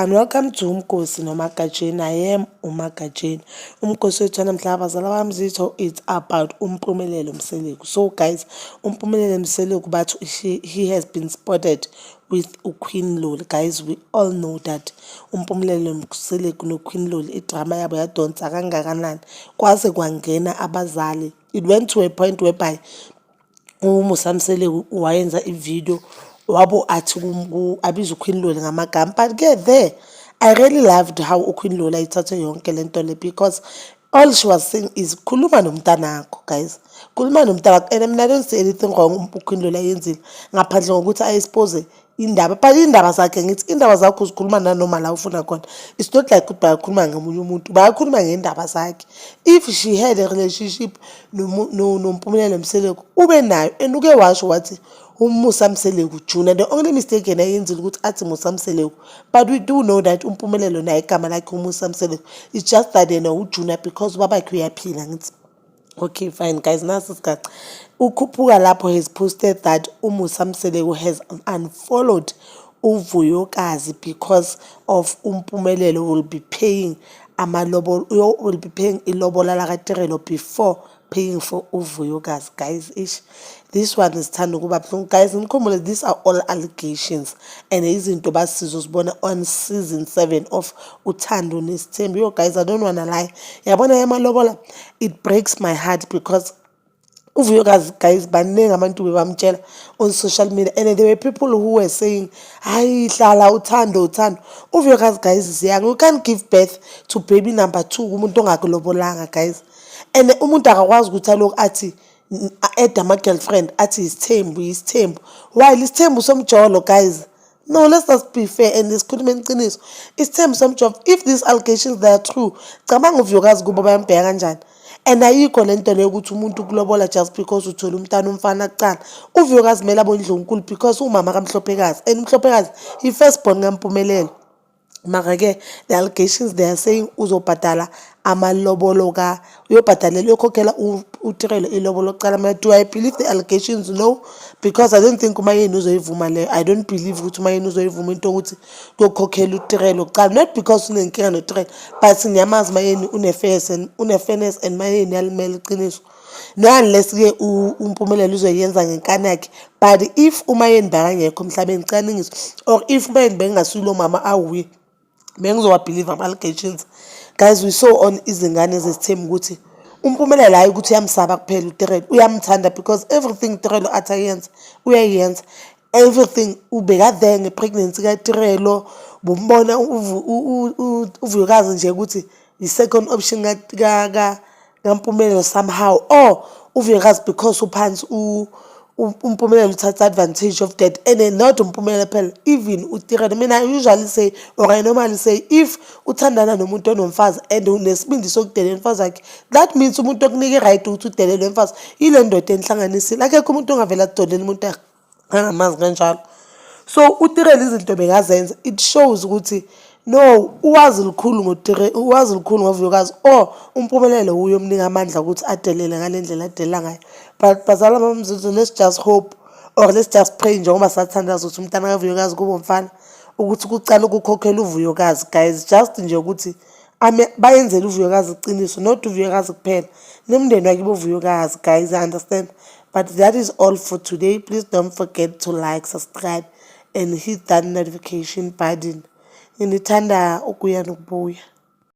And welcome to Umkosi noMagajeni. I am uMagajeni. Umkosi wethu namhla abazala bami zitho, it's about Mpumelelo Mseleku. So guys, Mpumelelo Mseleku, but he has been spotted with uQueen Loli. Guys, we all know that Mpumelelo Mseleku noQueen Loli idrama yabo yadonsa kangakanani kwaze kwangena abazali. It went to a point whereby uMusa Mseleku wayenza ivideo wabo athi abiza uQueen Loli ngamagama. But there I really loved how uQueen Loli ayithathe yonke lento le, because all she was saying is khuluma nomntanakho guys, khuluma nomntanakho. And mina I don't see anything wrong uQueen Loli ayenzile ngaphandle ngokuthi ayexpose indaba. But indaba zakhe ngithi indaba zakho uzikhuluma nanoma la ufuna khona. It's not like ukuthi bayakhuluma ngamunye umuntu, bayakhuluma ngendaba zakhe. If she had a relationship noMpumelelo Mseleku ube nayo, and uke washo wathi uMusa Mseleku Junior. The only mistake yena ayenzile ukuthi athi Musa Mseleku, but we do know that uMpumelelo naye igama lakhe uMusa Mseleku. It's just that yena uJunior because ubabakhe uyaphila ngithi. Okay, fine, guys. Now, Ukhuphuka lapho has posted that uMusa Mseleku has unfollowed Vuyokazi because of Mpumelelo will be paying ilobola lakaTerelo before paying for Vuyokazi. Guys, this one is Uthando kuba buhlungu. Guys, ngikhumbule these are all allegations, and izinto basizozibona on season 7 of Uthando Nes'Thembu. Yo guys, I don't wanna lie. Yabona yamalobola, it breaks my heart because Vuyokazi, guys, baningi abantu bebamtshela on social media, and there were people who were saying, hayi hlala Uthando. Vuyokazi, guys, is young. You can't give birth to baby number 2 umuntu ongakulobolanga, guys. And umuntu akakwazi ukuthi aloku athi add ama-girlfriend athi isithembu. While isithembu somjolo, guys. No, let's just be fair and sikhulume iqiniso. Isithembu somjolo. If these allegations they are true, cabanga uVuyokazi kuba bayambheka kanjani. And ayikho lento leyo ukuthi umuntu kulobola just because uthola umntana umfana kucala. uVuyokazi kumele abone uNdlunkulu because umama kaMhlophekazi, and uMhlophekazi i-first born kaMpumelelo. Maka-ke the allegations they are saying uzobhadala amalobolo uyobhadalela uyokhokhela uTerelo ilobolo kucala. Do I believe the allegations? No, because I don't think umayeni uzoyivuma leyo. I don't believe ukuthi umayeni uzoyivuma into ukuthi kuyokhokhela uTerelo kucala, not because unenkinga noTerelo, but ngiyamazi umayeni une-fairness and mayeni yalimela iqiniso. No, unless-ke uMpumelelo uzoyenza ngenkani yakhe. But if umayeni bakangekho emhlabeni caningiso, or if umayeni bengasilo mama awuye, bengizowabhelieve ama-allegations. Guys, we saw on izingane ezithembu ukuthi uMpumelelo hayi ukuthi uyamsaba kuphela uTerelo, uyamthanda because everything Terelo athi ayenza uyayenza. Everything ubekade ngepregnancy kaTerelo, bumbona uVuyokazi nje ukuthi i-second option kaMpumelelo somehow, or uVuyokazi because uphansi uMpumelelo uthatha advantage of that. And then not uMpumelelo phela, even uTerelo. I mean, I usually say, or I normally say, if uthandana nomuntu onomfazi and unesibindi sokudelela umfazi wakhe, that means umuntu okunika right ukuthi udelele umfazi ile ndoda enhlanganisile. Akekho umuntu ongavela adolela umuntu angamazi kanjalo. So uTerelo izinto bekazenza, it shows ukuthi no, uwazi likhulu ngoTerelo, uwazi likhulu ngoVuyokazi, or uMpumelelo uyomnika amandla ukuthi adelele ngalendlela adelela ngayo. But bazala bamzulu, let's just hope, or let's just pray njengoba sathandaza ukuthi umntana kaVuyokazi kube umfana, ukuthi kucala ukukhokhela uVuyokazi. Guys, just nje ukuthi bayenzele uVuyokazi iqiniso, not uVuyokazi kuphela, nemndeni wakibo uVuyokazi. Guys, I understand. But that is all for today. Please don't forget to like, subscribe, and hit that notification button. Ngithanda ukuya nokubuya.